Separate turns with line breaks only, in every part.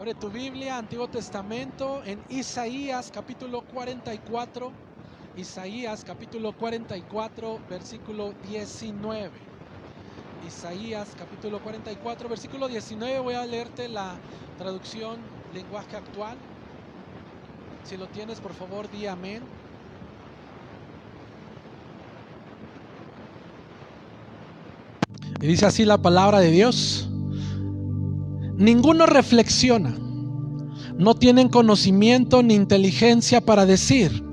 Abre tu Biblia, Antiguo Testamento, en Isaías capítulo 44. Isaías capítulo 44, versículo 19. Isaías capítulo 44, versículo 19. Voy a leerte la traducción lenguaje actual. Si lo tienes, por favor, di amén. Y dice así la palabra de Dios: ninguno reflexiona, no tienen conocimiento ni inteligencia para decir: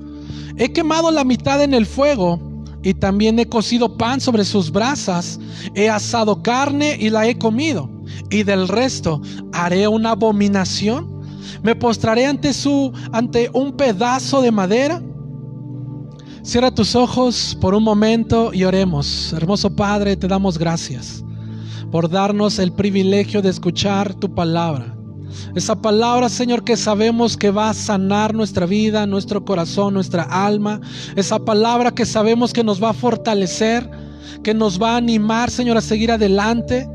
he quemado la mitad en el fuego, y también he cocido pan sobre sus brasas, he asado carne y la he comido, y del resto haré una abominación. Me postraré ante un pedazo de madera. Cierra tus ojos por un momento y oremos. Hermoso Padre, te damos gracias por darnos el privilegio de escuchar tu palabra. Esa palabra, Señor, que sabemos que va a sanar nuestra vida, nuestro corazón, nuestra alma. Esa palabra que sabemos que nos va a fortalecer, que nos va a animar, Señor, a seguir adelante.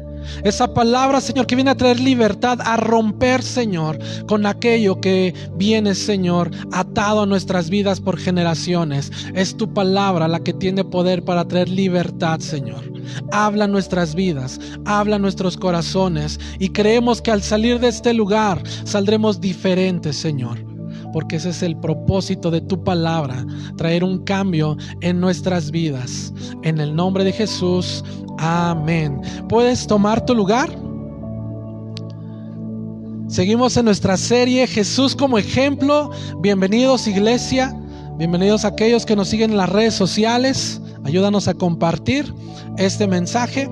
Esa palabra, Señor, que viene a traer libertad, a romper, Señor, con aquello que viene, Señor, atado a nuestras vidas por generaciones. Es tu palabra la que tiene poder para traer libertad, Señor. Habla nuestras vidas, habla nuestros corazones, y creemos que al salir de este lugar saldremos diferentes, Señor, porque ese es el propósito de tu palabra, traer un cambio en nuestras vidas. En el nombre de Jesús, amén. ¿Puedes tomar tu lugar? Seguimos en nuestra serie Jesús como ejemplo. Bienvenidos, iglesia. Bienvenidos a aquellos que nos siguen en las redes sociales. Ayúdanos a compartir este mensaje.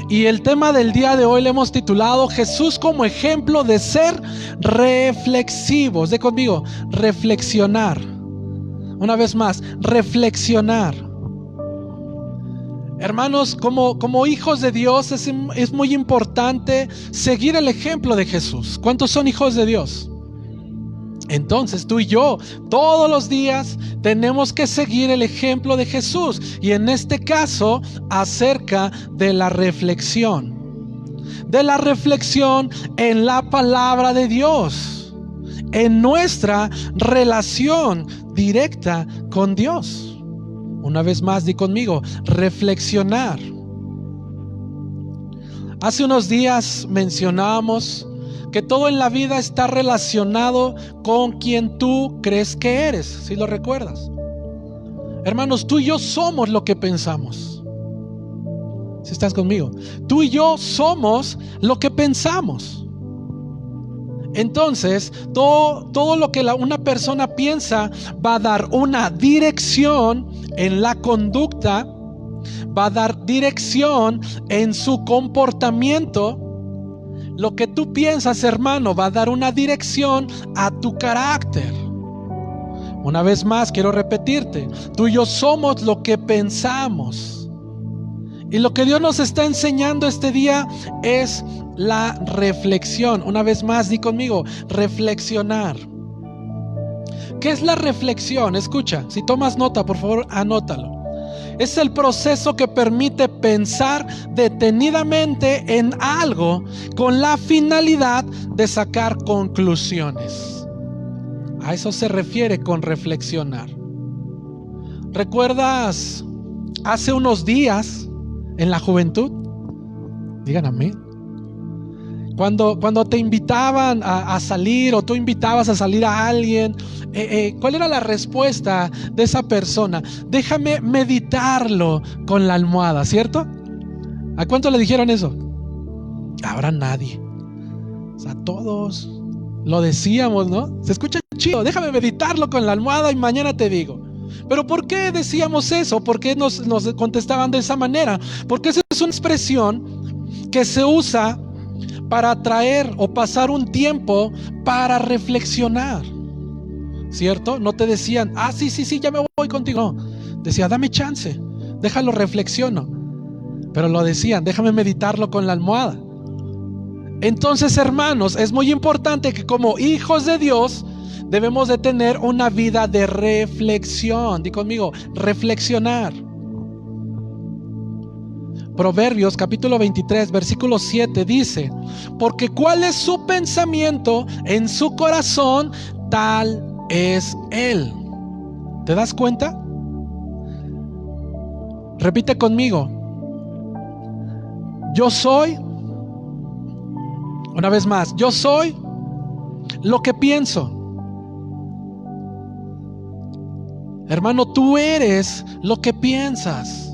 Y el tema del día de hoy le hemos titulado Jesús como ejemplo de ser reflexivos. De conmigo, reflexionar. Una vez más, reflexionar. Hermanos, como hijos de Dios es muy importante seguir el ejemplo de Jesús. ¿Cuántos son hijos de Dios? Entonces tú y yo todos los días tenemos que seguir el ejemplo de Jesús, y en este caso acerca de la reflexión en la palabra de Dios, en nuestra relación directa con Dios. Una vez más, di conmigo, reflexionar. Hace unos días mencionábamos que todo en la vida está relacionado con quien tú crees que eres, si lo recuerdas. Hermanos, tú y yo somos lo que pensamos. Si estás conmigo, tú y yo somos lo que pensamos. Entonces, todo lo que una persona piensa va a dar una dirección en la conducta, va a dar dirección en su comportamiento. Lo que tú piensas, hermano, va a dar una dirección a tu carácter. Una vez más, quiero repetirte, tú y yo somos lo que pensamos. Y lo que Dios nos está enseñando este día es la reflexión. Una vez más, di conmigo, reflexionar. ¿Qué es la reflexión? Escucha, si tomas nota, por favor, anótalo. Es el proceso que permite pensar detenidamente en algo con la finalidad de sacar conclusiones. A eso se refiere con reflexionar. ¿Recuerdas hace unos días en la juventud? Digan amén. Cuando te invitaban a salir, o tú invitabas a salir a alguien, ¿cuál era la respuesta de esa persona? Déjame meditarlo con la almohada, ¿cierto? ¿A cuánto le dijeron eso? Ahora nadie. O sea, todos lo decíamos, ¿no? Se escucha chido, déjame meditarlo con la almohada y mañana te digo. Pero ¿por qué decíamos eso? ¿Por qué nos contestaban de esa manera? Porque esa es una expresión que se usa para traer o pasar un tiempo para reflexionar, ¿cierto? No te decían, sí, ya me voy contigo. No, decía, dame chance, déjalo reflexiono. Pero lo decían, déjame meditarlo con la almohada. Entonces, hermanos, es muy importante que como hijos de Dios debemos de tener una vida de reflexión. Di conmigo, reflexionar. Proverbios capítulo 23 versículo 7 dice: porque cuál es su pensamiento en su corazón, tal es él. ¿Te das cuenta? Repite conmigo: yo soy, una vez más, yo soy lo que pienso. Hermano, tú eres lo que piensas.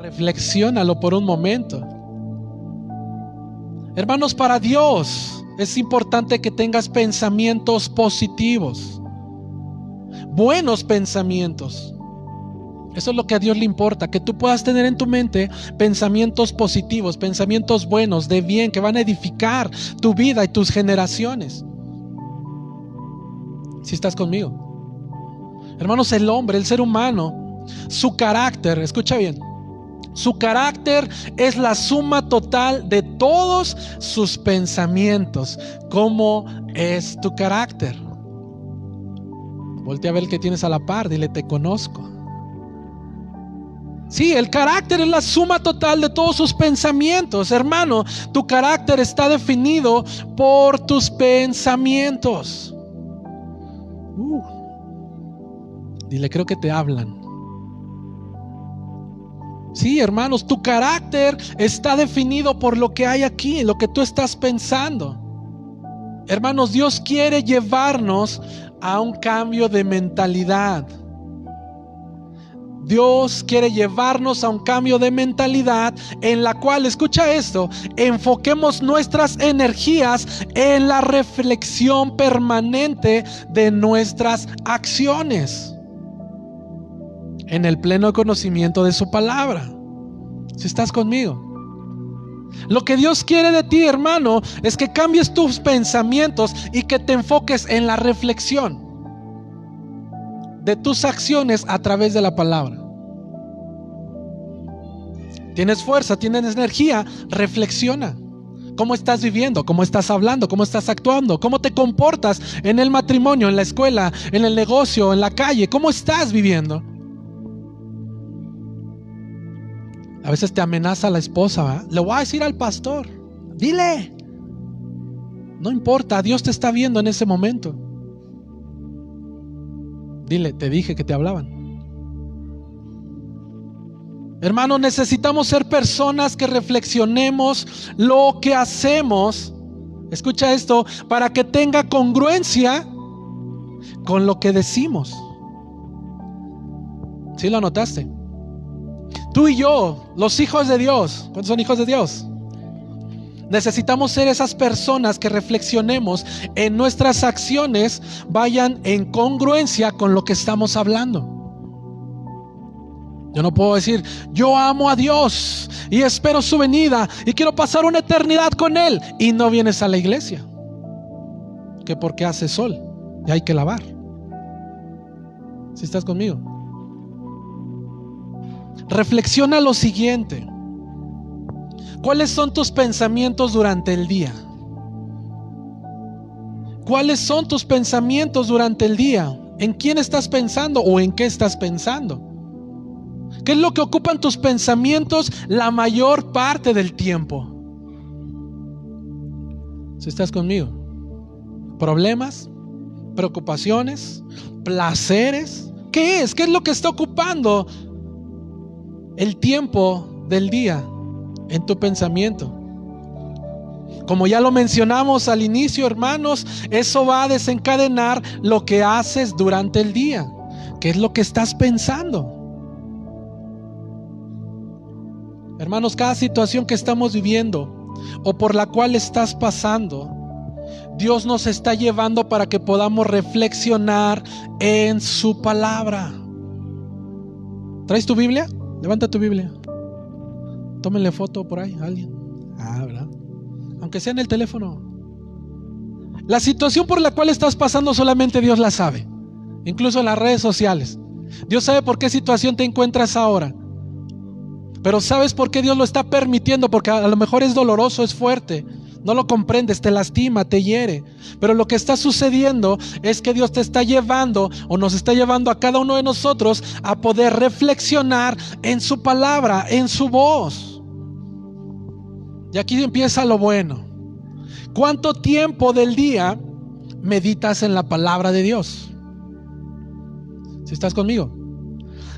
Reflexiónalo por un momento. Hermanos, para Dios es importante que tengas pensamientos positivos, buenos pensamientos. Eso es lo que a Dios le importa, que tú puedas tener en tu mente pensamientos positivos, pensamientos buenos, de bien, que van a edificar tu vida y tus generaciones. ¿Sí estás conmigo? Hermanos, el hombre, el ser humano, su carácter, escucha bien, su carácter es la suma total de todos sus pensamientos. ¿Cómo es tu carácter? Voltea a ver el que tienes a la par, dile: te conozco. Sí, el carácter es la suma total de todos sus pensamientos. Hermano, tu carácter está definido por tus pensamientos. Dile: creo que te hablan. Sí, hermanos, tu carácter está definido por lo que hay aquí, lo que tú estás pensando. Hermanos, Dios quiere llevarnos a un cambio de mentalidad. Dios quiere llevarnos a un cambio de mentalidad en la cual, escucha esto, enfoquemos nuestras energías en la reflexión permanente de nuestras acciones, en el pleno conocimiento de su palabra. Si estás conmigo, lo que Dios quiere de ti, hermano, es que cambies tus pensamientos y que te enfoques en la reflexión de tus acciones a través de la palabra. Tienes fuerza, tienes energía, reflexiona. ¿Cómo estás viviendo? ¿Cómo estás hablando? ¿Cómo estás actuando? ¿Cómo te comportas en el matrimonio, en la escuela, en el negocio, en la calle? ¿Cómo estás viviendo? A veces te amenaza la esposa, ¿verdad? Le voy a decir al pastor. Dile. No importa, Dios te está viendo en ese momento. Dile: te dije que te hablaban. Hermano, necesitamos ser personas que reflexionemos lo que hacemos. Escucha esto, para que tenga congruencia con lo que decimos. ¿Sí lo notaste? Tú y yo, los hijos de Dios, ¿cuántos son hijos de Dios? Necesitamos ser esas personas que reflexionemos en nuestras acciones, vayan en congruencia con lo que estamos hablando. Yo no puedo decir: yo amo a Dios y espero su venida y quiero pasar una eternidad con Él, y no vienes a la iglesia, que porque hace sol y hay que lavar. ¿Sí estás conmigo? Reflexiona lo siguiente: ¿cuáles son tus pensamientos durante el día? ¿Cuáles son tus pensamientos durante el día? ¿En quién estás pensando o en qué estás pensando? ¿Qué es lo que ocupan tus pensamientos la mayor parte del tiempo? ¿Sí estás conmigo? ¿Problemas? ¿Preocupaciones? ¿Placeres? ¿Qué es? ¿Qué es lo que está ocupando el tiempo del día en tu pensamiento? Como ya lo mencionamos al inicio, hermanos, eso va a desencadenar lo que haces durante el día. ¿Qué es lo que estás pensando? Hermanos, cada situación que estamos viviendo o por la cual estás pasando, Dios nos está llevando para que podamos reflexionar en su palabra. ¿Traes tu Biblia? Levanta tu Biblia. Tómenle foto por ahí a alguien. ¿Verdad? Aunque sea en el teléfono. La situación por la cual estás pasando solamente Dios la sabe. Incluso en las redes sociales. Dios sabe por qué situación te encuentras ahora. Pero ¿sabes por qué Dios lo está permitiendo? Porque a lo mejor es doloroso, es fuerte. no lo comprendes, te lastima, te hiere. Pero lo que está sucediendo es que Dios te está llevando, o nos está llevando a cada uno de nosotros a poder reflexionar en su palabra, en su voz. Y aquí empieza lo bueno. ¿Cuánto tiempo del día meditas en la palabra de Dios? ¿Si estás conmigo?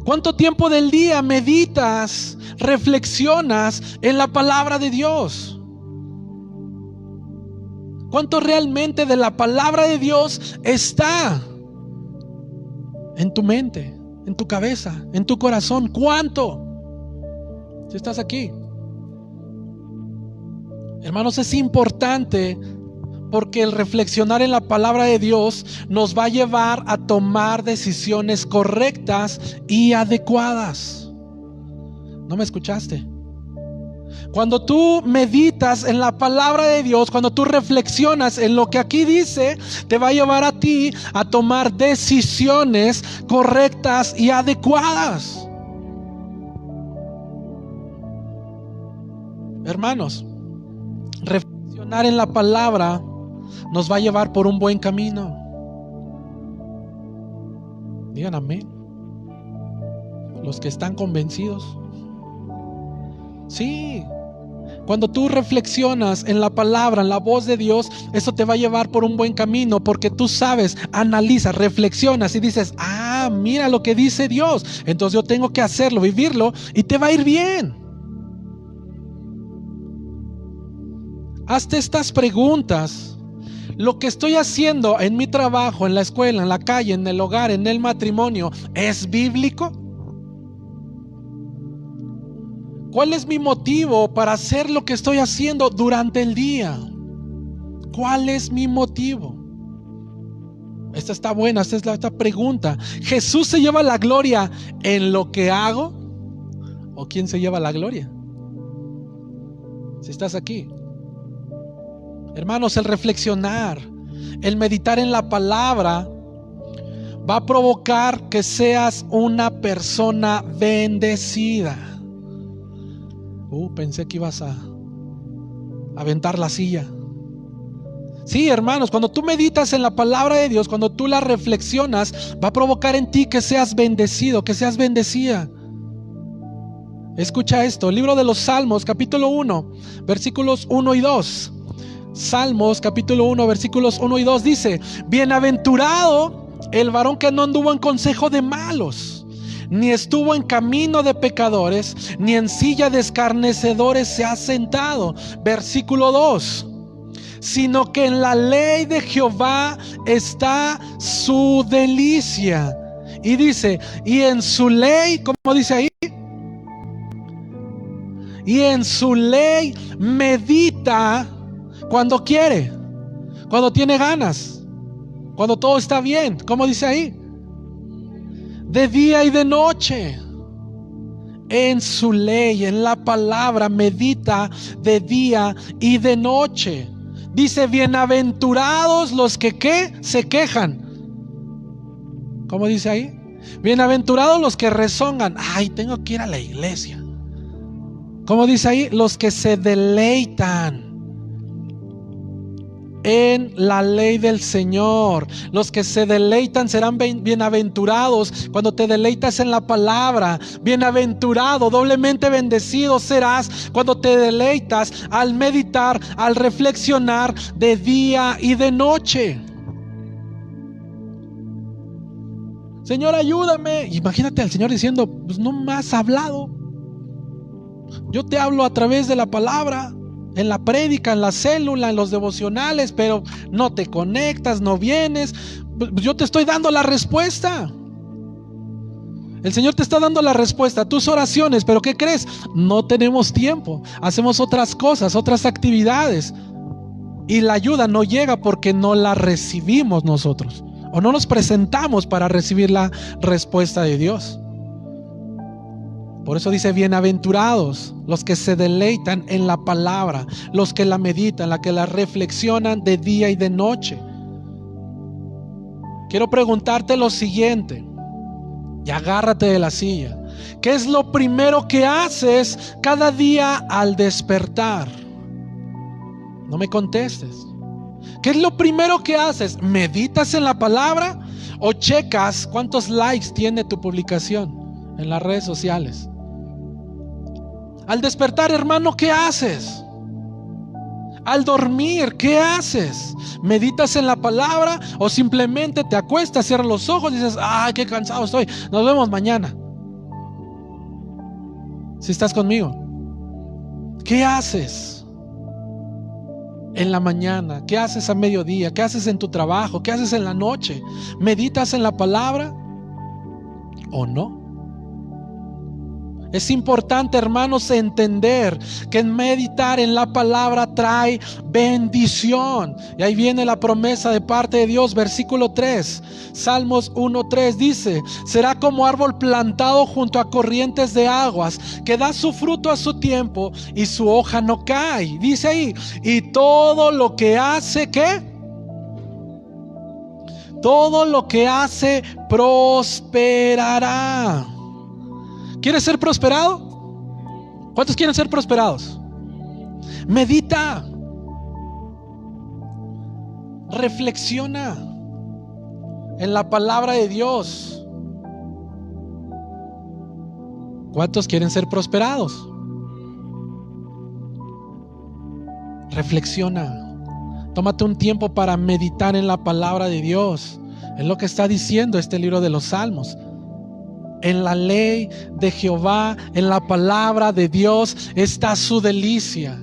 ¿Cuánto tiempo del día meditas, reflexionas en la palabra de Dios? ¿Cuánto realmente de la palabra de Dios está en tu mente, en tu cabeza, en tu corazón? ¿Cuánto? Si estás aquí, hermanos, es importante, porque el reflexionar en la palabra de Dios nos va a llevar a tomar decisiones correctas y adecuadas. ¿No me escuchaste? Cuando tú meditas en la palabra de Dios, cuando tú reflexionas en lo que aquí dice, te va a llevar a ti a tomar decisiones correctas y adecuadas. Hermanos, reflexionar en la palabra nos va a llevar por un buen camino. Digan amén. Los que están convencidos. Sí, cuando tú reflexionas en la palabra, en la voz de Dios, eso te va a llevar por un buen camino, porque tú sabes, analizas, reflexionas y dices: ah, mira lo que dice Dios, entonces yo tengo que hacerlo, vivirlo, y te va a ir bien. Hazte estas preguntas. ¿Lo que estoy haciendo en mi trabajo, en la escuela, en la calle, en el hogar, en el matrimonio, es bíblico? ¿Cuál es mi motivo para hacer lo que estoy haciendo durante el día? ¿Cuál es mi motivo? Esta está buena, esta es la pregunta. ¿Jesús se lleva la gloria en lo que hago? ¿O quién se lleva la gloria? Si estás aquí, hermanos, el reflexionar, el meditar en la palabra va a provocar que seas una persona bendecida. Pensé que ibas a aventar la silla. Sí, hermanos, cuando tú meditas en la palabra de Dios, cuando tú la reflexionas, va a provocar en ti que seas bendecido, que seas bendecida. Escucha esto, libro de los Salmos, capítulo 1, versículos 1 y 2. Salmos, capítulo 1, versículos 1 y 2 dice: bienaventurado el varón que no anduvo en consejo de malos, ni estuvo en camino de pecadores, ni en silla de escarnecedores se ha sentado. Versículo 2: sino que en la ley de Jehová está su delicia. Y dice, y en su ley, ¿cómo dice ahí? Y en su ley medita cuando quiere, cuando tiene ganas, cuando todo está bien. ¿Cómo dice ahí? De día y de noche. En su ley, en la palabra, medita de día y de noche. Dice, bienaventurados los que ¿qué? Se quejan. ¿Cómo dice ahí? Bienaventurados los que rezongan. Ay, tengo que ir a la iglesia. ¿Cómo dice ahí? Los que se deleitan en la ley del Señor. Los que se deleitan serán bienaventurados cuando te deleitas en la palabra. Bienaventurado, doblemente bendecido serás cuando te deleitas al meditar, al reflexionar de día y de noche. Señor, ayúdame. Imagínate al Señor diciendo, pues no me has hablado. Yo te hablo a través de la palabra, en la prédica, en la célula, en los devocionales, pero no te conectas, no vienes. Yo te estoy dando la respuesta. El Señor te está dando la respuesta a tus oraciones, pero ¿qué crees? No tenemos tiempo, hacemos otras cosas, otras actividades, y la ayuda no llega porque no la recibimos nosotros, o no nos presentamos para recibir la respuesta de Dios. Por eso dice, bienaventurados los que se deleitan en la palabra, los que la meditan, los que la reflexionan de día y de noche. Quiero preguntarte lo siguiente, y agárrate de la silla. ¿Qué es lo primero que haces cada día al despertar? No me contestes. ¿Qué es lo primero que haces? ¿Meditas en la palabra o checas cuántos likes tiene tu publicación en las redes sociales? Al despertar, hermano, ¿qué haces? Al dormir, ¿qué haces? ¿Meditas en la palabra o simplemente te acuestas, cierras los ojos y dices, ay, qué cansado estoy, nos vemos mañana? Si estás conmigo, ¿qué haces en la mañana? ¿Qué haces a mediodía? ¿Qué haces en tu trabajo? ¿Qué haces en la noche? ¿Meditas en la palabra o no? Es importante, hermanos, entender que meditar en la palabra trae bendición. Y ahí viene la promesa de parte de Dios, versículo 3, Salmos 1:3 dice: será como árbol plantado junto a corrientes de aguas, que da su fruto a su tiempo y su hoja no cae. Dice ahí, y todo lo que hace, ¿qué? Todo lo que hace prosperará. ¿Quieres ser prosperado? ¿Cuántos quieren ser prosperados? Medita. Reflexiona en la palabra de Dios. ¿Cuántos quieren ser prosperados? Reflexiona. Tómate un tiempo para meditar en la palabra de Dios. Es lo que está diciendo este libro de los Salmos. En la ley de Jehová, en la palabra de Dios está su delicia.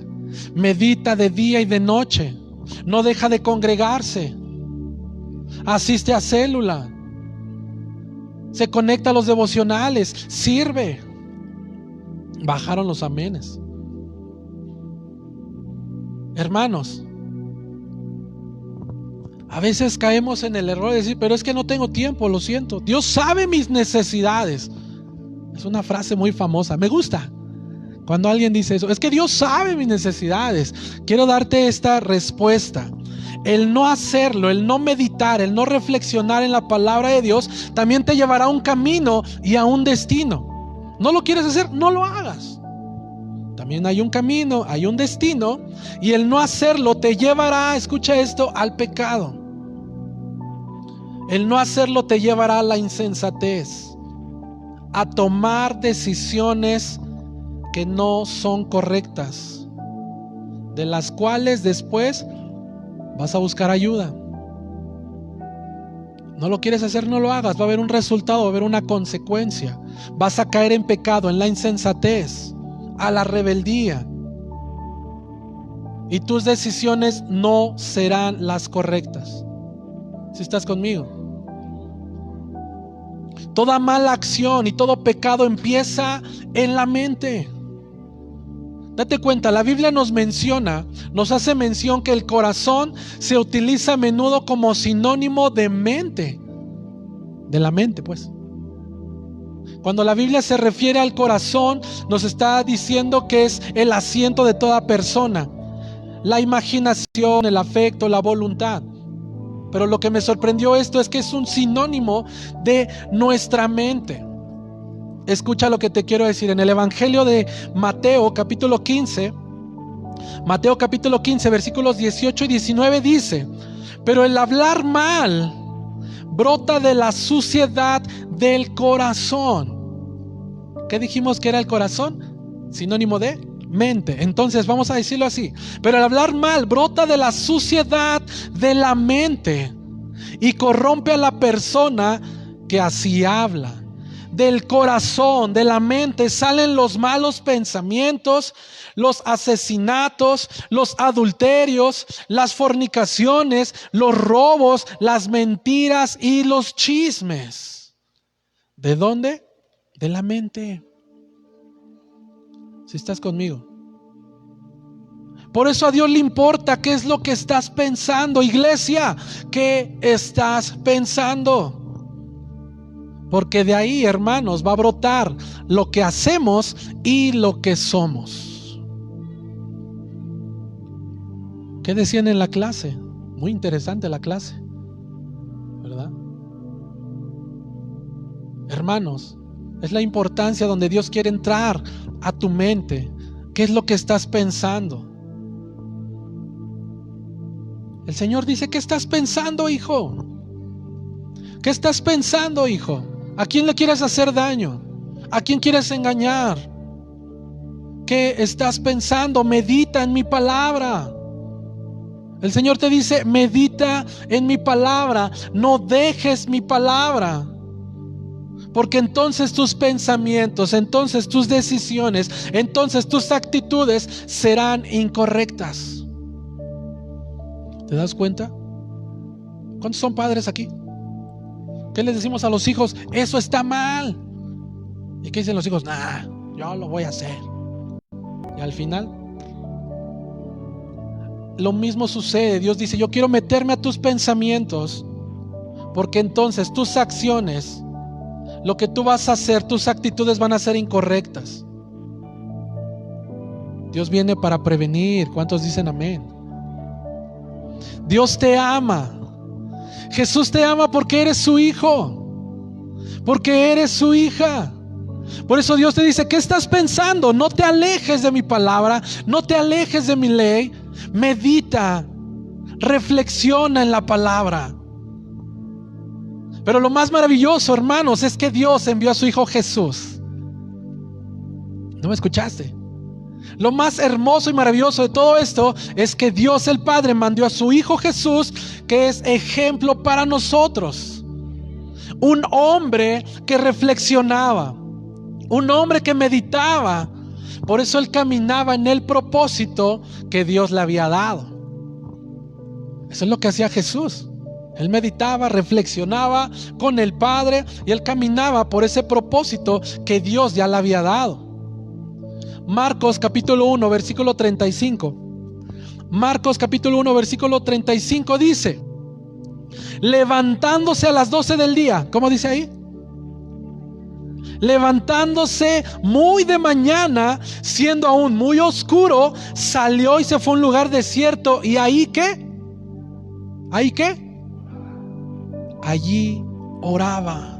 Medita de día y de noche. No deja de congregarse. Asiste a célula. Se conecta a los devocionales. Sirve. Bajaron los amenes. Hermanos, a veces caemos en el error de decir, pero es que no tengo tiempo, lo siento. Dios sabe mis necesidades. Es una frase muy famosa, me gusta cuando alguien dice eso. Es que Dios sabe mis necesidades. Quiero darte esta respuesta. El no hacerlo, el no meditar, el no reflexionar en la palabra de Dios también te llevará a un camino y a un destino. ¿No lo quieres hacer? No lo hagas. También hay un camino, hay un destino, y el no hacerlo te llevará, escucha esto, al pecado. El no hacerlo te llevará a la insensatez, a tomar decisiones que no son correctas, de las cuales después vas a buscar ayuda. No lo quieres hacer, no lo hagas. Va a haber un resultado, va a haber una consecuencia. Vas a caer en pecado, en la insensatez, a la rebeldía, y tus decisiones no serán las correctas. ¿Si estás conmigo? Toda mala acción y todo pecado empieza en la mente. Date cuenta, la Biblia nos hace mención que el corazón se utiliza a menudo como sinónimo de mente, de la mente, pues. Cuando la Biblia se refiere al corazón, nos está diciendo que es el asiento de toda persona, la imaginación, el afecto, la voluntad. Pero lo que me sorprendió esto es que es un sinónimo de nuestra mente. Escucha lo que te quiero decir. En el Evangelio de Mateo capítulo 15, versículos 18 y 19 dice: pero el hablar mal brota de la suciedad del corazón. ¿Qué dijimos que era el corazón? Sinónimo de mente. Entonces vamos a decirlo así: pero el hablar mal brota de la suciedad de la mente y corrompe a la persona que así habla. Del corazón, de la mente, salen los malos pensamientos, los asesinatos, los adulterios, las fornicaciones, los robos, las mentiras y los chismes. ¿De dónde? De la mente. Si estás conmigo. Por eso a Dios le importa qué es lo que estás pensando, iglesia. ¿Qué estás pensando? Porque de ahí, hermanos, va a brotar lo que hacemos y lo que somos. ¿Qué decían en la clase? Muy interesante la clase, ¿verdad? Hermanos, es la importancia donde Dios quiere entrar a tu mente. ¿Qué es lo que estás pensando? El Señor dice: ¿qué estás pensando, hijo? ¿Qué estás pensando, hijo? ¿A quién le quieres hacer daño? ¿A quién quieres engañar? ¿Qué estás pensando? Medita en mi palabra. El Señor te dice: medita en mi palabra, no dejes mi palabra. Porque entonces tus pensamientos, entonces tus decisiones, entonces tus actitudes serán incorrectas. ¿Te das cuenta? ¿Cuántos son padres aquí? ¿Qué les decimos a los hijos? Eso está mal. ¿Y qué dicen los hijos? Nah, yo lo voy a hacer. Y al final, lo mismo sucede. Dios dice: yo quiero meterme a tus pensamientos, porque entonces tus acciones, lo que tú vas a hacer, tus actitudes van a ser incorrectas. Dios viene para prevenir. ¿Cuántos dicen amén? Dios te ama. Jesús te ama porque eres su hijo, porque eres su hija. Por eso Dios te dice: ¿qué estás pensando? No te alejes de mi palabra, no te alejes de mi ley. Medita, reflexiona en la palabra. Pero lo más maravilloso, hermanos, es que Dios envió a su hijo Jesús. ¿No me escuchaste? Lo más hermoso y maravilloso de todo esto es que Dios el Padre mandó a su hijo Jesús, que es ejemplo para nosotros. Un hombre que reflexionaba, un hombre que meditaba. Por eso él caminaba en el propósito que Dios le había dado. Eso es lo que hacía Jesús. Él meditaba, reflexionaba con el Padre, y él caminaba por ese propósito que Dios ya le había dado. Marcos capítulo 1 versículo 35. Marcos capítulo 1 versículo 35 dice: levantándose a las 12 del día. ¿Cómo dice ahí? Levantándose muy de mañana, siendo aún muy oscuro, salió y se fue a un lugar desierto. ¿Y ahí qué? ¿Ahí qué? Allí oraba.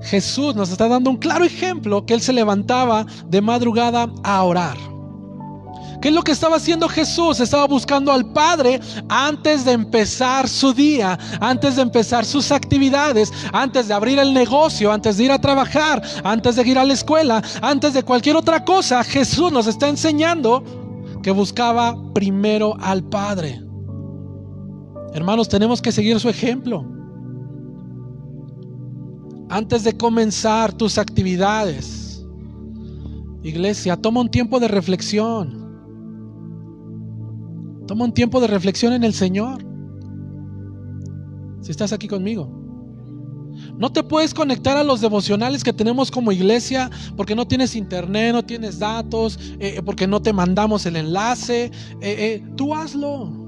Jesús nos está dando un claro ejemplo, que él se levantaba de madrugada a orar. ¿Qué es lo que estaba haciendo Jesús? Estaba buscando al Padre antes de empezar su día, antes de empezar sus actividades, antes de abrir el negocio, antes de ir a trabajar, antes de ir a la escuela, antes de cualquier otra cosa. Jesús nos está enseñando que buscaba primero al Padre. Hermanos, tenemos que seguir su ejemplo. Antes de comenzar tus actividades, iglesia, toma un tiempo de reflexión. Toma un tiempo de reflexión en el Señor. Si estás aquí conmigo, no te puedes conectar a los devocionales que tenemos como iglesia porque no tienes internet, no tienes datos, porque no te mandamos el enlace. Tú hazlo.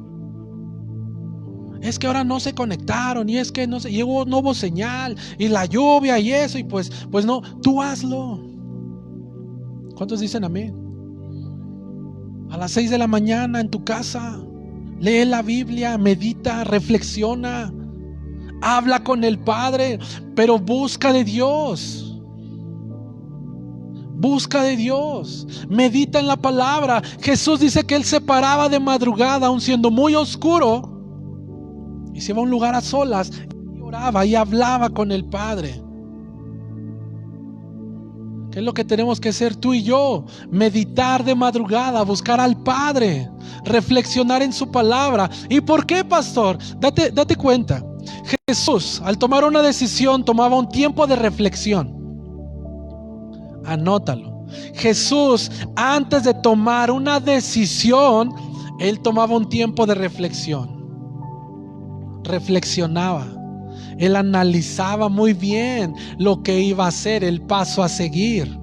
Es que ahora no se conectaron, y es que no hubo señal, y la lluvia y eso, y pues no, tú hazlo. ¿Cuántos dicen amén? A las 6 de la mañana en tu casa, lee la Biblia, medita, reflexiona, habla con el Padre, pero busca de Dios. Busca de Dios, medita en la palabra. Jesús dice que él se paraba de madrugada, aun siendo muy oscuro, y se iba a un lugar a solas y oraba y hablaba con el Padre. ¿Qué es lo que tenemos que hacer tú y yo? Meditar de madrugada, buscar al Padre, reflexionar en su palabra. ¿Y por qué, pastor? Date cuenta. Jesús, al tomar una decisión, tomaba un tiempo de reflexión. Anótalo. Jesús, antes de tomar una decisión, él tomaba un tiempo de reflexión. Reflexionaba, él analizaba muy bien lo que iba a hacer, el paso a seguir.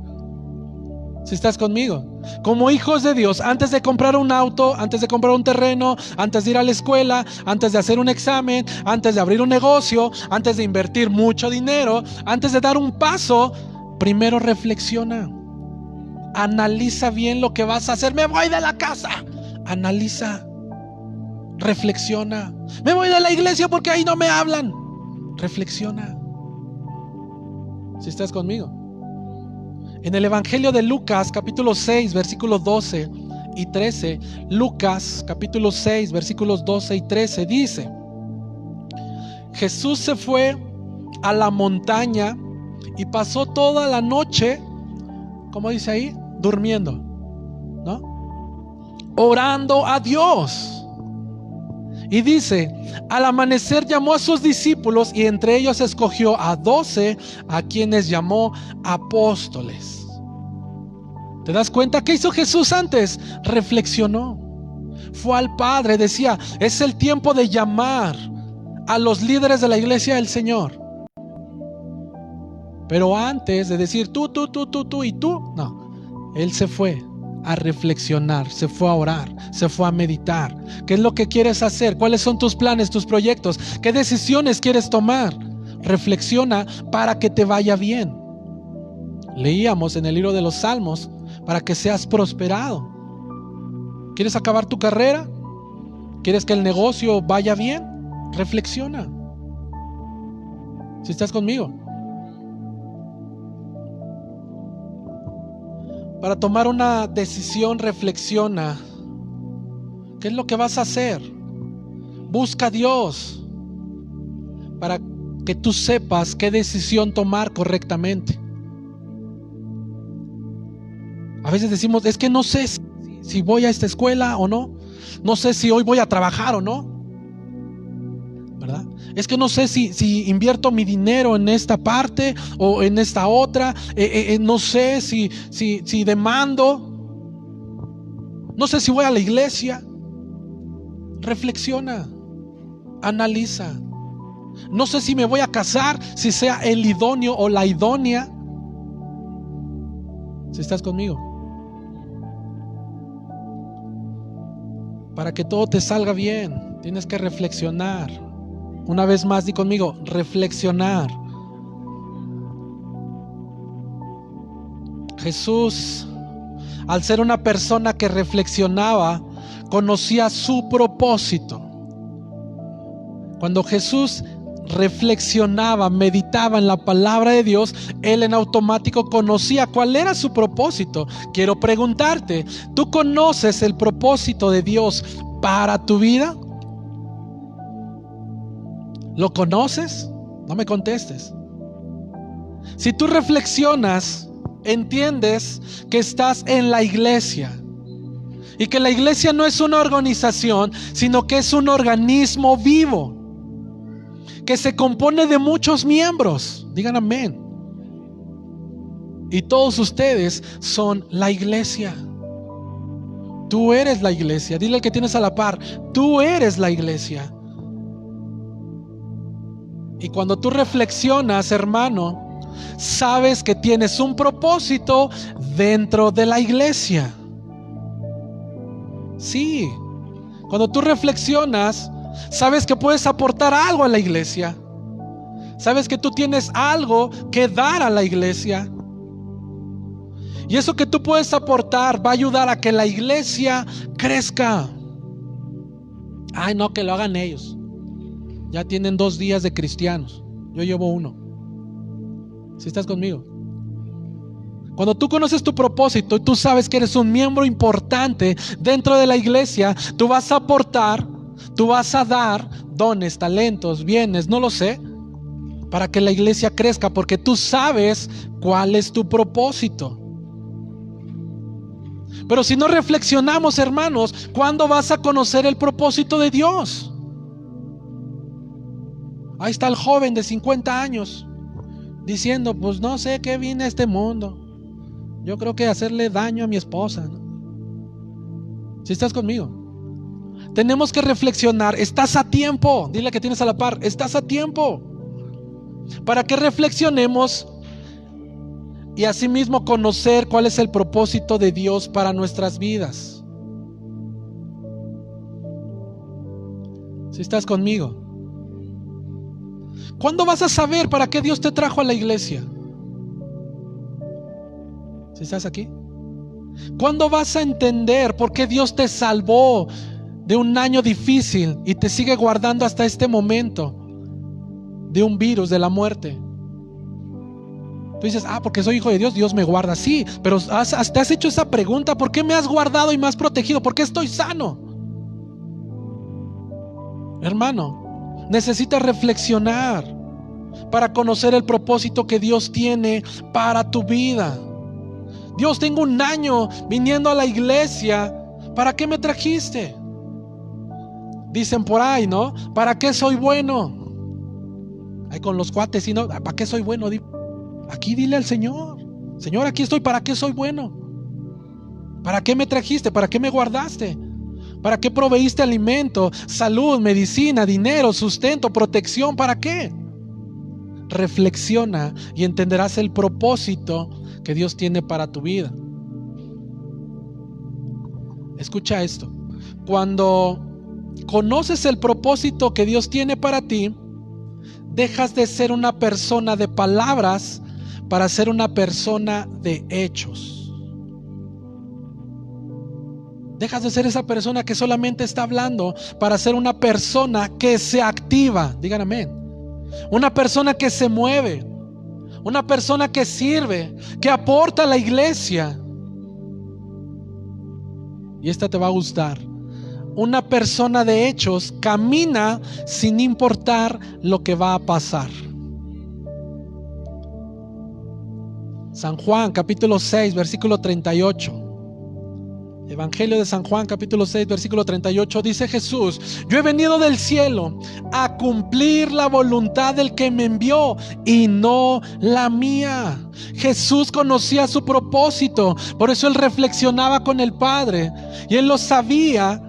Si estás conmigo, como hijos de Dios, antes de comprar un auto, antes de comprar un terreno, antes de ir a la escuela, antes de hacer un examen, antes de abrir un negocio, antes de invertir mucho dinero, antes de dar un paso, primero reflexiona, analiza bien lo que vas a hacer. Me voy de la casa, analiza, reflexiona. Me voy de la iglesia porque ahí no me hablan. Reflexiona. Si estás conmigo. En el Evangelio de Lucas, capítulo 6, versículo 12, y 13, Lucas capítulo 6, versículos 12 y 13 dice: Jesús se fue a la montaña y pasó toda la noche, ¿cómo dice ahí? Durmiendo, ¿no? Orando a Dios. Y dice: al amanecer llamó a sus discípulos y entre ellos escogió a 12, a quienes llamó apóstoles. ¿Te das cuenta? ¿Qué hizo Jesús antes? Reflexionó. Fue al Padre, decía: es el tiempo de llamar a los líderes de la iglesia del Señor. Pero antes de decir tú y tú, no, Él se fue a reflexionar, se fue a orar, se fue a meditar. ¿Qué es lo que quieres hacer? ¿Cuáles son tus planes, tus proyectos? ¿Qué decisiones quieres tomar? Reflexiona para que te vaya bien. Leíamos en el libro de los Salmos: para que seas prosperado. ¿Quieres acabar tu carrera? ¿Quieres que el negocio vaya bien? Reflexiona. ¿Si estás conmigo? Para tomar una decisión, reflexiona. ¿Qué es lo que vas a hacer? Busca a Dios para que tú sepas qué decisión tomar correctamente. A veces decimos: es que no sé si voy a esta escuela o no. No sé si hoy voy a trabajar o no, ¿verdad? Es que no sé si invierto mi dinero en esta parte o en esta otra. No sé si demando. No sé si voy a la iglesia. Reflexiona, analiza. No sé si me voy a casar, si sea el idóneo o la idónea. Si estás conmigo. Para que todo te salga bien, tienes que reflexionar. Una vez más, di conmigo: reflexionar. Jesús, al ser una persona que reflexionaba, conocía su propósito. Cuando Jesús reflexionaba, meditaba en la palabra de Dios, Él en automático conocía cuál era su propósito. Quiero preguntarte: ¿tú conoces el propósito de Dios para tu vida? ¿Lo conoces? No me contestes. Si tú reflexionas, entiendes que estás en la iglesia y que la iglesia no es una organización, sino que es un organismo vivo que se compone de muchos miembros. Digan amén. Y todos ustedes son la iglesia. Tú eres la iglesia. Dile al que tienes a la par: tú eres la iglesia. Y cuando tú reflexionas, hermano, sabes que tienes un propósito dentro de la iglesia. Sí, cuando tú reflexionas, sabes que puedes aportar algo a la iglesia. Sabes que tú tienes algo que dar a la iglesia. Y eso que tú puedes aportar va a ayudar a que la iglesia crezca. Ay, no, que lo hagan ellos. Ya tienen 2 días de cristianos. Yo llevo 1. ¿Sí estás conmigo? Cuando tú conoces tu propósito y tú sabes que eres un miembro importante dentro de la iglesia, tú vas a aportar, tú vas a dar dones, talentos, bienes, no lo sé, para que la iglesia crezca, porque tú sabes cuál es tu propósito. Pero si no reflexionamos, hermanos, ¿cuándo vas a conocer el propósito de Dios? Ahí está el joven de 50 años diciendo: pues no sé qué viene a este mundo. Yo creo que hacerle daño a mi esposa, ¿no? Si estás conmigo. Tenemos que reflexionar. Estás a tiempo. Dile que tienes a la par: estás a tiempo para que reflexionemos y asimismo conocer cuál es el propósito de Dios para nuestras vidas. Si estás conmigo. ¿Cuándo vas a saber para qué Dios te trajo a la iglesia? ¿Si estás aquí? ¿Cuándo vas a entender por qué Dios te salvó de un año difícil y te sigue guardando hasta este momento de un virus, de la muerte? Tú dices, porque soy hijo de Dios, Dios me guarda. Sí, pero te has hecho esa pregunta: ¿por qué me has guardado y me has protegido? ¿Por qué estoy sano? Hermano, necesitas reflexionar para conocer el propósito que Dios tiene para tu vida. Dios, tengo 1 año viniendo a la iglesia. ¿Para qué me trajiste? Dicen por ahí, ¿no? ¿Para qué soy bueno? Ahí con los cuates, ¿no? ¿Para qué soy bueno? Aquí dile al Señor: Señor, aquí estoy, ¿para qué soy bueno? ¿Para qué me trajiste? ¿Para qué me guardaste? ¿Para qué proveíste alimento, salud, medicina, dinero, sustento, protección? ¿Para qué? Reflexiona y entenderás el propósito que Dios tiene para tu vida. Escucha esto: cuando conoces el propósito que Dios tiene para ti, dejas de ser una persona de palabras para ser una persona de hechos. Dejas de ser esa persona que solamente está hablando para ser una persona que se activa. Digan amén. Una persona que se mueve, una persona que sirve, que aporta a la iglesia. Y esta te va a gustar: una persona de hechos camina sin importar lo que va a pasar. San Juan capítulo 6 versículo 38. Evangelio de San Juan capítulo 6 versículo 38, dice Jesús: yo he venido del cielo a cumplir la voluntad del que me envió y no la mía. Jesús conocía su propósito, por eso él reflexionaba con el Padre y él lo sabía,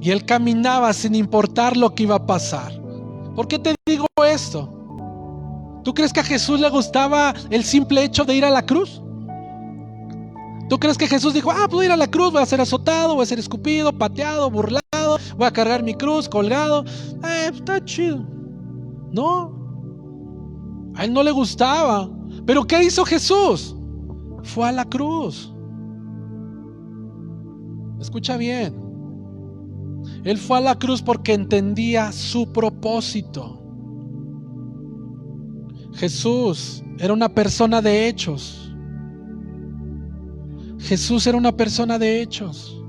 y él caminaba sin importar lo que iba a pasar. ¿Por qué te digo esto? ¿Tú crees que a Jesús le gustaba el simple hecho de ir a la cruz? ¿Tú crees que Jesús dijo: pues voy a ir a la cruz, voy a ser azotado, voy a ser escupido, pateado, burlado, voy a cargar mi cruz colgado? Está chido. No, a él no le gustaba. ¿Pero qué hizo Jesús? Fue a la cruz. Escucha bien: él fue a la cruz porque entendía su propósito. Jesús era una persona de hechos. Jesús era una persona de hechos.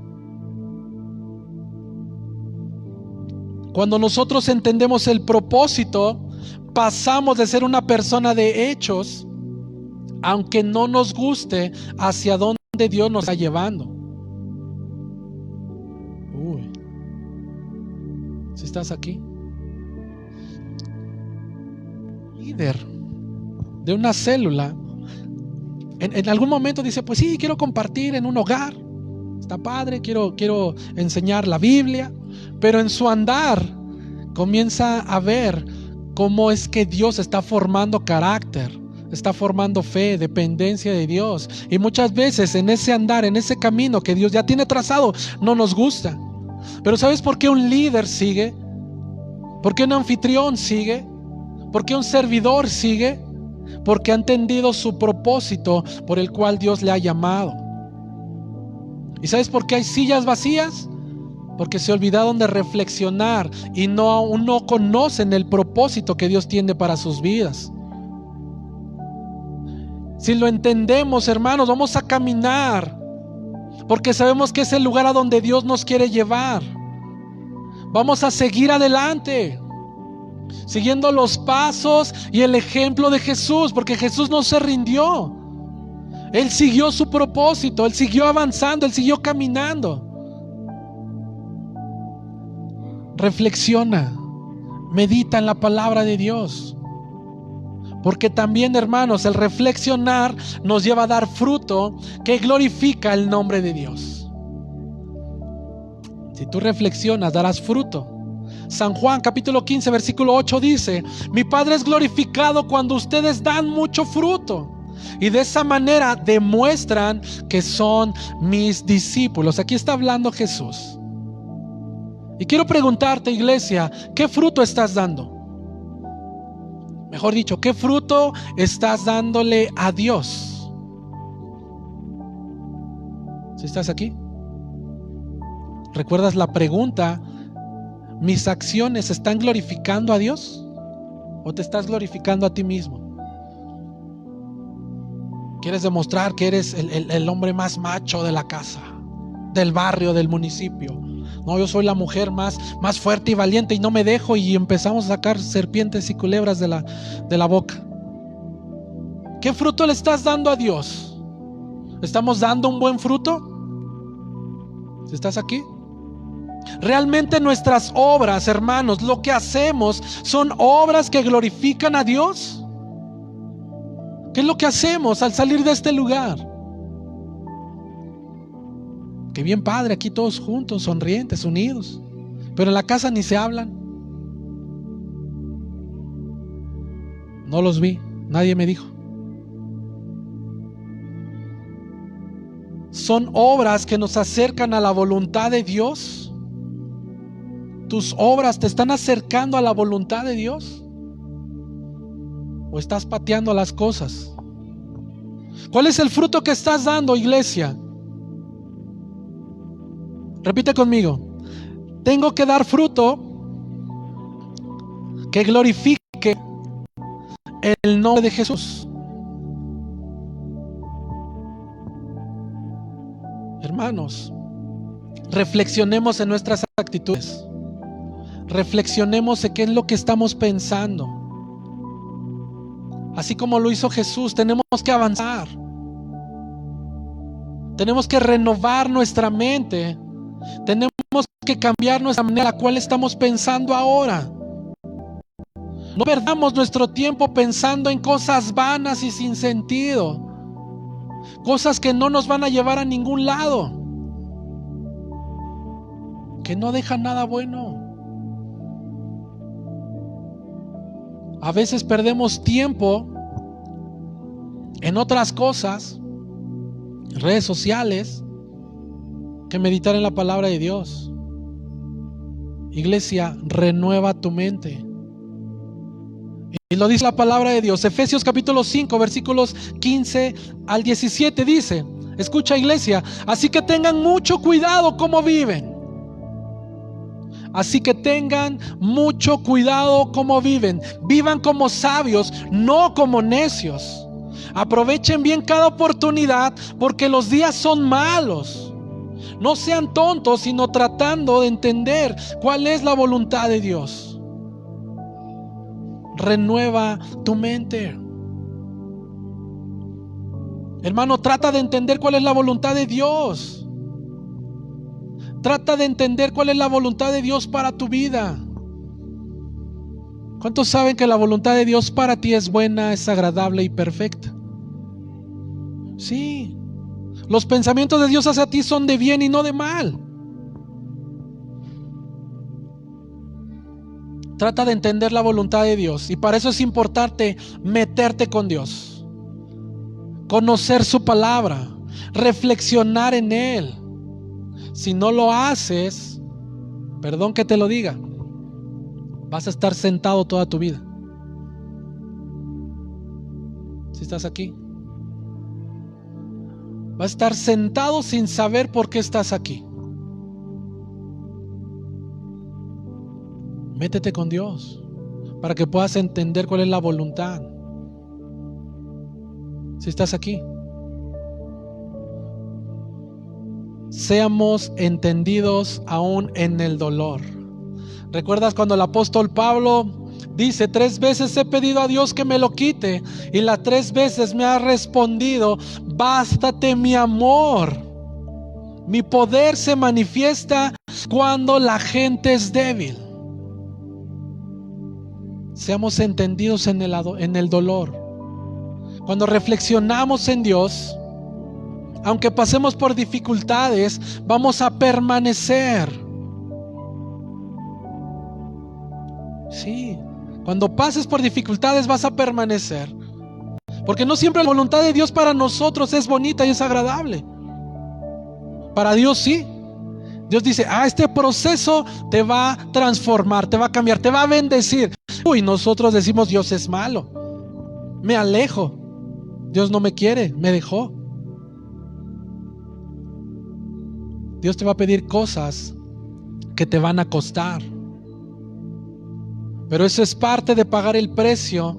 Cuando nosotros entendemos el propósito, pasamos de ser una persona de hechos, aunque no nos guste hacia dónde Dios nos está llevando. Si estás aquí, líder de una célula, en algún momento dice: pues sí, quiero compartir en un hogar, está padre, quiero enseñar la Biblia, pero en su andar comienza a ver cómo es que Dios está formando carácter, está formando fe, dependencia de Dios, y muchas veces en ese andar, en ese camino que Dios ya tiene trazado, no nos gusta. Pero ¿sabes por qué un líder sigue? ¿Por qué un anfitrión sigue? ¿Por qué un servidor sigue? Porque ha entendido su propósito por el cual Dios le ha llamado. ¿Y sabes por qué hay sillas vacías? Porque se olvidaron de reflexionar y no conocen el propósito que Dios tiene para sus vidas. Si lo entendemos, hermanos, vamos a caminar, porque sabemos que es el lugar a donde Dios nos quiere llevar. Vamos a seguir adelante, siguiendo los pasos y el ejemplo de Jesús, porque Jesús no se rindió. Él siguió su propósito, Él siguió avanzando, Él siguió caminando. Reflexiona, medita en la palabra de Dios, porque también, hermanos, el reflexionar nos lleva a dar fruto que glorifica el nombre de Dios. Si tú reflexionas, darás fruto. San Juan capítulo 15 versículo 8 dice: mi Padre es glorificado cuando ustedes dan mucho fruto, y de esa manera demuestran que son mis discípulos. Aquí está hablando Jesús. Y quiero preguntarte, iglesia, ¿qué fruto estás dando? Mejor dicho, ¿qué fruto estás dándole a Dios? ¿Sí estás aquí? ¿Recuerdas la pregunta? ¿Mis acciones están glorificando a Dios o te estás glorificando a ti mismo? Quieres demostrar que eres el hombre más macho de la casa, del barrio, del municipio. No, yo soy la mujer más fuerte y valiente y no me dejo, y empezamos a sacar serpientes y culebras de la boca. ¿Qué fruto le estás dando a Dios? ¿Estamos dando un buen fruto? ¿Si estás aquí? Realmente nuestras obras, hermanos, lo que hacemos, ¿son obras que glorifican a Dios? ¿Qué es lo que hacemos al salir de este lugar? Qué bien padre, aquí todos juntos, sonrientes, unidos, pero en la casa ni se hablan. No los vi, nadie me dijo. ¿Son obras que nos acercan a la voluntad de Dios? ¿Tus obras te están acercando a la voluntad de Dios? ¿O estás pateando las cosas? ¿Cuál es el fruto que estás dando, iglesia? Repite conmigo. Tengo que dar fruto que glorifique el nombre de Jesús. Hermanos, reflexionemos en nuestras actitudes. Reflexionemos en qué es lo que estamos pensando. Así como lo hizo Jesús, tenemos que avanzar. Tenemos que renovar nuestra mente. Tenemos que cambiar nuestra manera en la cual estamos pensando ahora. No perdamos nuestro tiempo pensando en cosas vanas y sin sentido. Cosas que no nos van a llevar a ningún lado. Que no dejan nada bueno. A veces perdemos tiempo en otras cosas, redes sociales, que meditar en la palabra de Dios. Iglesia, renueva tu mente. Y lo dice la palabra de Dios. Efesios capítulo 5, versículos 15 al 17 dice, escucha, iglesia, así que tengan mucho cuidado cómo viven. Así que tengan mucho cuidado cómo viven. Vivan como sabios, no como necios. Aprovechen bien cada oportunidad, porque los días son malos. No sean tontos, sino tratando de entender cuál es la voluntad de Dios. Renueva tu mente. Hermano, trata de entender cuál es la voluntad de Dios. Trata de entender cuál es la voluntad de Dios para tu vida. ¿Cuántos saben que la voluntad de Dios para ti es buena, es agradable y perfecta? Sí. Los pensamientos de Dios hacia ti son de bien y no de mal. Trata de entender la voluntad de Dios, y para eso es importante meterte con Dios, conocer su palabra, reflexionar en Él. Si no lo haces, perdón que te lo diga, vas a estar sentado toda tu vida. Si estás aquí, vas a estar sentado sin saber por qué estás aquí. Métete con Dios para que puedas entender cuál es la voluntad. Si estás aquí, seamos entendidos aún en el dolor. ¿Recuerdas cuando el apóstol Pablo dice: 3 veces he pedido a Dios que me lo quite, y las 3 veces me ha respondido: bástate mi amor, mi poder se manifiesta cuando la gente es débil? Seamos entendidos en el dolor. Cuando reflexionamos en Dios, aunque pasemos por dificultades, vamos a permanecer. Sí, cuando pases por dificultades vas a permanecer. Porque no siempre la voluntad de Dios para nosotros es bonita y es agradable. Para Dios sí. Dios dice: este proceso te va a transformar, te va a cambiar, te va a bendecir. Y nosotros decimos: Dios es malo, me alejo, Dios no me quiere, me dejó. Dios te va a pedir cosas que te van a costar, pero eso es parte de pagar el precio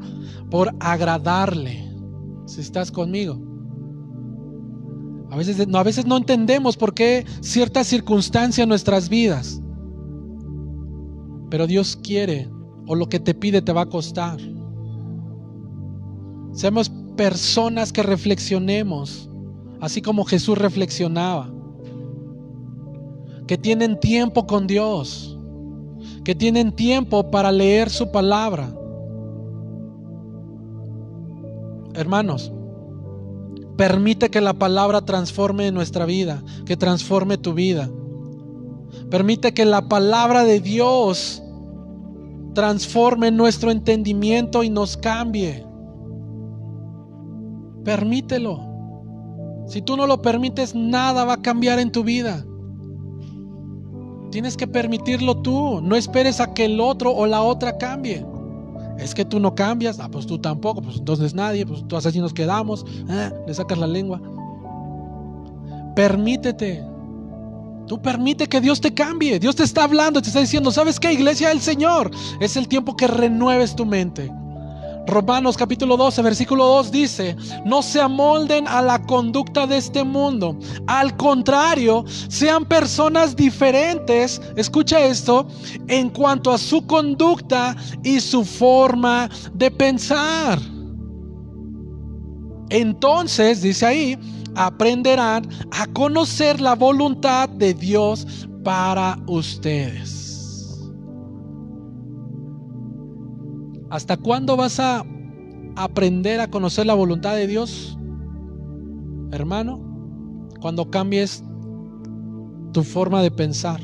por agradarle. Si estás conmigo, A veces no entendemos por qué cierta circunstancia en nuestras vidas. Pero Dios quiere, o lo que te pide te va a costar. Seamos personas que reflexionemos, así como Jesús reflexionaba. Que tienen tiempo con Dios, que tienen tiempo para leer su palabra. Hermanos, permite que la palabra transforme nuestra vida, que transforme tu vida. Permite que la palabra de Dios transforme nuestro entendimiento y nos cambie. Permítelo. Si tú no lo permites, nada va a cambiar en tu vida. Tienes que permitirlo tú. No esperes a que el otro o la otra cambie. Es que tú no cambias. Pues tú tampoco. Pues entonces nadie. Pues tú así nos quedamos. Le sacas la lengua. Permítete. Tú permite que Dios te cambie. Dios te está hablando, te está diciendo: ¿sabes qué, iglesia del Señor? Es el tiempo que renueves tu mente. Romanos capítulo 12, versículo 2 dice: no se amolden a la conducta de este mundo. Al contrario, sean personas diferentes, escucha esto, en cuanto a su conducta y su forma de pensar. Entonces, dice ahí, aprenderán a conocer la voluntad de Dios para ustedes. ¿Hasta cuándo vas a aprender a conocer la voluntad de Dios, hermano? Cuando cambies tu forma de pensar,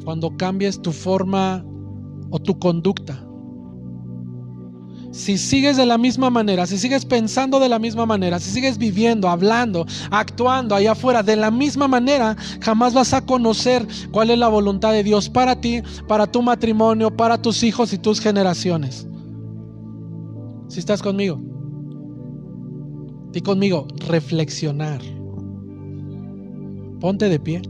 cuando cambies tu forma o tu conducta. Si sigues de la misma manera, si sigues pensando de la misma manera, si sigues viviendo, hablando, actuando allá afuera de la misma manera, jamás vas a conocer cuál es la voluntad de Dios para ti, para tu matrimonio, para tus hijos y tus generaciones. ¿Sí estás conmigo? Di conmigo: reflexionar. Ponte de pie.